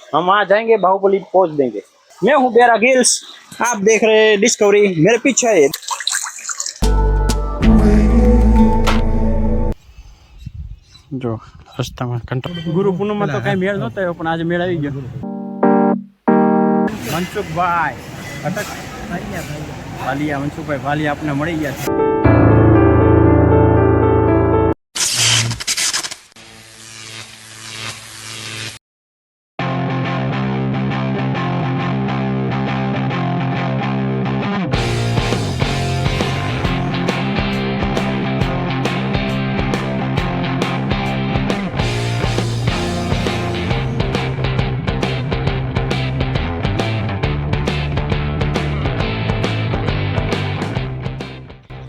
हम वहाँ जाएंगे, बाहुबली पहुंच देंगे। मैं हूँ बेरा गिल्स, आप देख रहे हैं डिस्कवरी, मेरे पीछे है। जो रस्ताમાં કંટાળો ગુરુ પૂનમમાં તો કઈ મેળ નહોતો આવ્યો, પણ આજે મેળ આવી ગયો। મનસુખભાઈ અટક વાલિયા, મનસુખભાઈ વાલિયા આપણે મળી ગયા છે।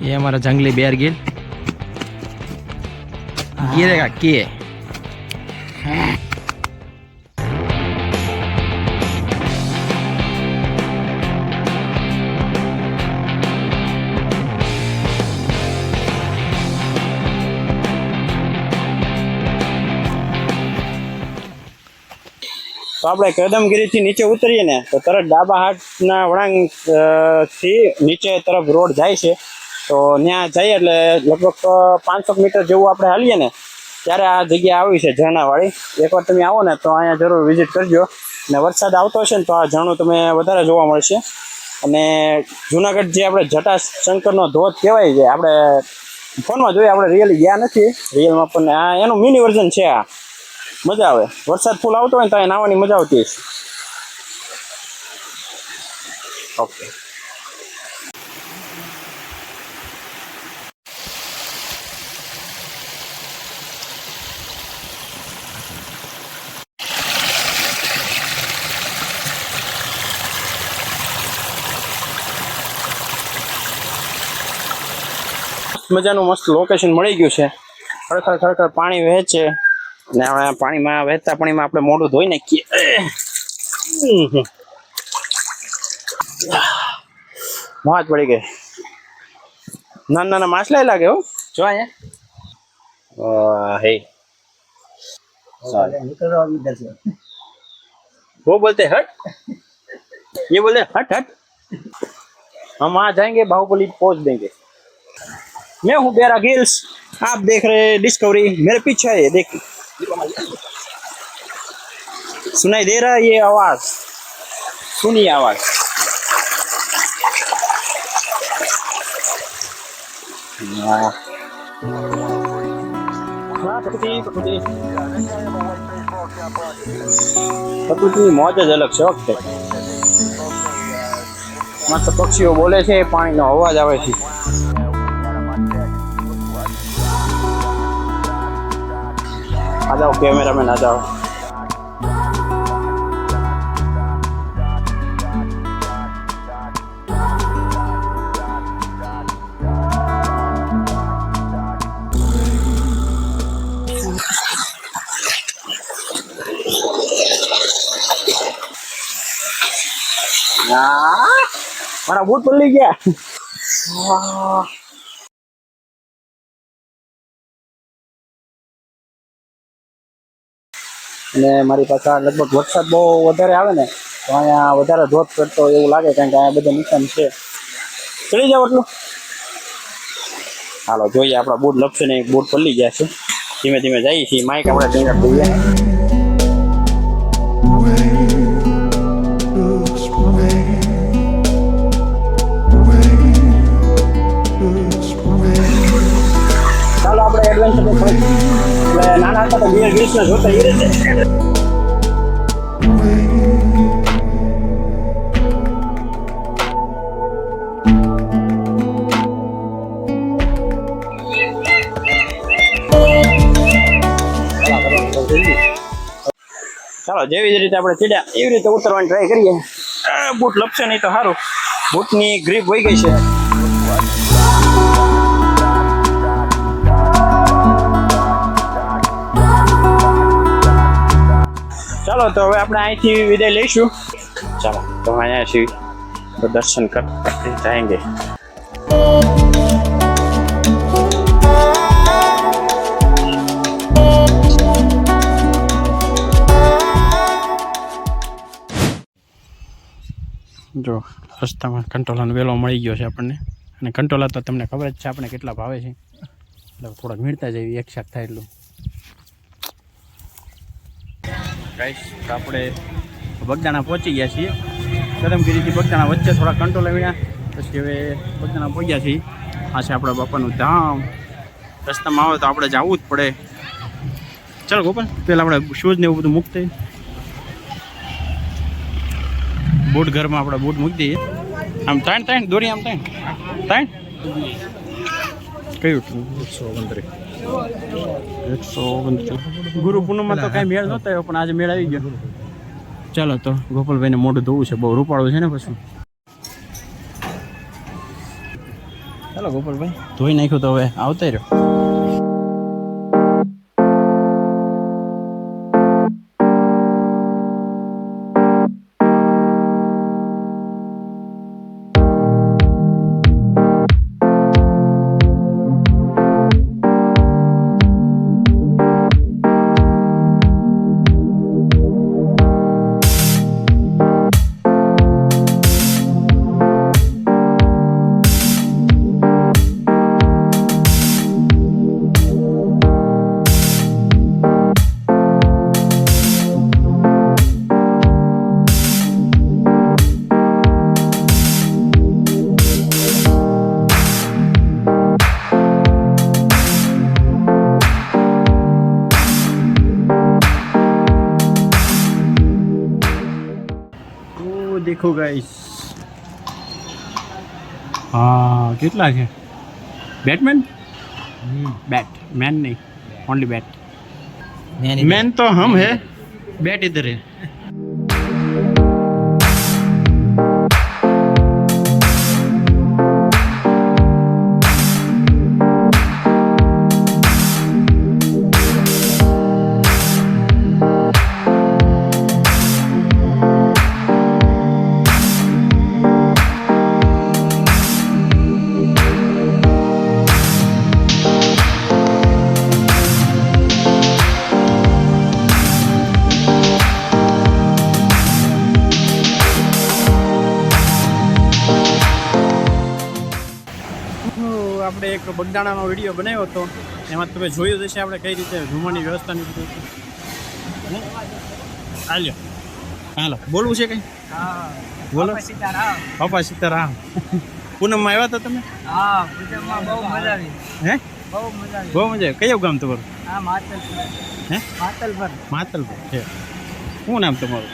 ये हमारा जंगली बेर गिल गिरेगा के तो આપણે કદમગીરી થી નીચે ઉતરીએ ને તો તરત ડાબા હાથના વળાંક થી નીચે તરફ રોડ જાય છે। તો ત્યાં જઈએ એટલે લગભગ 500 મીટર જેવું આપણે હાલીએ ને ત્યારે આ જગ્યા આવી છે ઝરણાવાળી। એકવાર તમે આવો ને તો અહીંયા જરૂર વિઝિટ કરજો। અને વરસાદ આવતો હશે ને તો આ ઝરણું તમે વધારે જોવા મળશે। અને જુનાગઢ જે આપણે જટાશંકરનો ધોધ કહેવાય છે, આપણે ફોનમાં જોઈએ, આપણે રિયલી ગયા નથી રિયલમાં, પણ આ એનું મિની વર્ઝન છે। આ મજા આવે, વરસાદ ફૂલ આવતો હોય ને તો અહીંયા નાહવાની મજા આવતી હશે। ઓકે, મજાનું મસ્ત લોકેશન મળી ગયું છે। ખરેખર ખરેખર પાણી વહે છે ને હવે પાણીમાં વહેતા પાણીમાં આપણે મોઢું ધોઈ નાખીએ। મોજ પડી ગઈ। નાના નાના માછલા લાગે હો, જો અહીંયા હે वो बोलते हट, ये बोलते हट हट। हम वहाँ जाएंगे, बाहुबली पहुंच देंगे। मैं हूँ बेरा गिल्स, आप देख रहे हैं डिस्कवरी, मेरे पीछे है, देख सुनाई दे रहा है ये आवाज, सुनिए आवाज। પ્રકૃતિની મોજ જ અલગ છે। વખતે મસ્ત પક્ષીઓ બોલે છે, પાણીનો અવાજ આવે છે। आ जाओ कैमरा मैन, आ जाओ। मारा बूट पल्ली गया। અને મારી પાસે લગભગ વરસાદ બહુ વધારે આવે ને તો અહીંયા વધારે ધોધ પડતો એવું લાગે, કારણ કે અહીંયા બધા નિશાન છે। ચડી જાવ એટલું, હાલો જોઈએ। આપણા બૂટ લપસે ને એક બૂટ પલ્લી ગયા છે। ધીમે ધીમે જઈએ છીએ, માઇક આપણે ટેંગર દઈએ। ચાલો આપણે એડવેન્ચર એટલે નાના હતા તો બીયર ગ્રીસને જોતા એ રીતે। ચાલો જેવી જ રીતે આપણે ચડ્યા એવી રીતે ઉતરવાની ટ્રાય કરીએ। બૂટ લપસે નહીં તો સારું, બૂટની ગ્રીપ વહી ગઈ છે। ચાલો તો હવે આપણે અહીંથી વિદાય લઈશું। ચાલો તો અહીંયાથી દર્શન કરते जाएंगे। જો રસ્તામાં કંટોલાનો વેલો મળી ગયો છે આપણને, અને કંટોલા તો તમને ખબર જ છે આપણે કેટલા ભાવે છે, એટલે થોડાક મીણતા જઈએ એક શાક થાય એટલું. ગાઈસ તો આપણે બગદાણા પહોંચી ગયા છીએ. કદમગીરીથી બગદાણા વચ્ચે થોડા કંટોલા વીણ્યા, પછી હવે બગદાણા પહોંચ્યા છીએ. આ છે આપણા બાપાનું ધામ. રસ્તામાં આવે તો આપણે જવું જ પડે. ચાલો ગોપાલ, પહેલાં આપણે શૂઝ ને એવું બધું મૂકते બૂટ ઘરમાં આપણે બૂટ મૂકી દઈએ. આમ ત્રણ દોરી, આમ ત્રણ કયું 129 ગુરુ પૂનમમાં તો કાંઈ મેળ નહોતો આવ્યો, પણ આજે મેળ આવી ગયો. ચાલો તો ગોપાલભાઈને મોઢું ધોવું છે, બહુ રૂપાળું છે ને પછી. ચાલો ગોપાલભાઈ ધોઈ નાખ્યું તો હવે આવતા રહ્યો. देखो गाइस, हाँ कितना है बैटमैन? बैट मैन नहीं, ओनली बैट. मैन तो हम है, बैट इधर है. આપણે એક બગદાણાનો વિડીયો બનાવ્યો હતો, એમાં તમે જોયું હશે આપણે કઈ રીતે જમવાની વ્યવસ્થાની બધું. હાલો બોલવું છે કંઈ? બોલો. બાપા સીતારામ. પૂનમમાં આવ્યા હતા તમે? હા, પૂનમમાં બહુ મજા આવી. હે? બહુ મજા આવી. બહુ મજા આવી. કયું ગામ તમારું? હા, માતલપર. હે? માતલપર. માતલપર છે. શું નામ તમારું?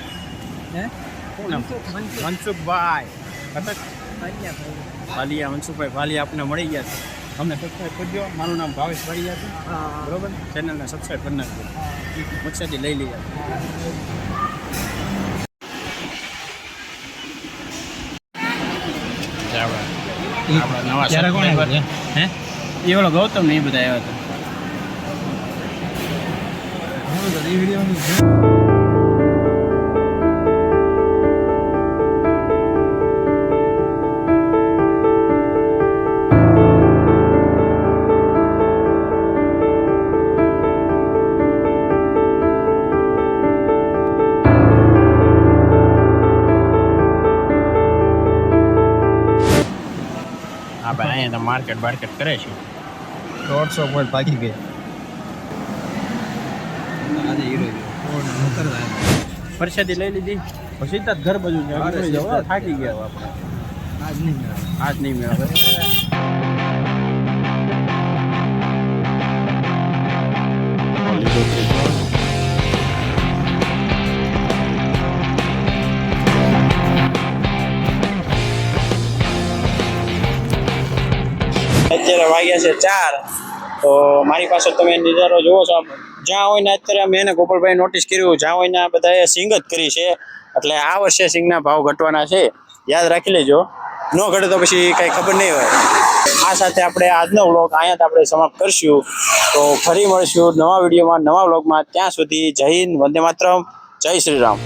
હે? શું નામ? મનસુખભાઈ ભાલિયા. મનસુખભાઈ ભાલિયા આપને મળી ગયા છે. અમને સબસ્ક્રાઈબ કરજો. મારું નામ ભાવેશ ભાલિયા છે, બરોબર? ચેનલને સબસ્ક્રાઈબ કરી નાખજો. મચ્છાથી લઈ લઈએ. નવા સબસ્ક્રાઈબર હે એ ઓલો ગૌતમ ને એ બધા આવ્યા હતા. આપણે અહીંયા તો માર્કેટ કરે છે. 150 પોઈન્ટ ભાગી ગઈ. પ્રસાદી લઈ લીધી પછી જ ઘર બાજુ થાકી ગયા આપણે. આજ નહીં મેળવે. અત્યારે વાગ્યા છે 4. તો મારી પાસે તમે નજારો જોવો છો. જ્યાં હોય ને અત્યારે મેં એને ગોપાલભાઈ નોટિસ કર્યું, જ્યાં હોય ને બધાએ સિંગ જ કરી છે. એટલે આ વર્ષે સિંગના ભાવ ઘટવાના છે, યાદ રાખી લેજો. ન ઘટે તો પછી કંઈ ખબર નહીં હોય. આ સાથે આપણે આજનો વ્લોગ અહીંયા આપણે સમાપ્ત કરશું. તો ફરી મળશું નવા વિડીયોમાં, નવા વ્લોગમાં. ત્યાં સુધી જય હિન્દ, વંદે માતરમ, જય શ્રી રામ.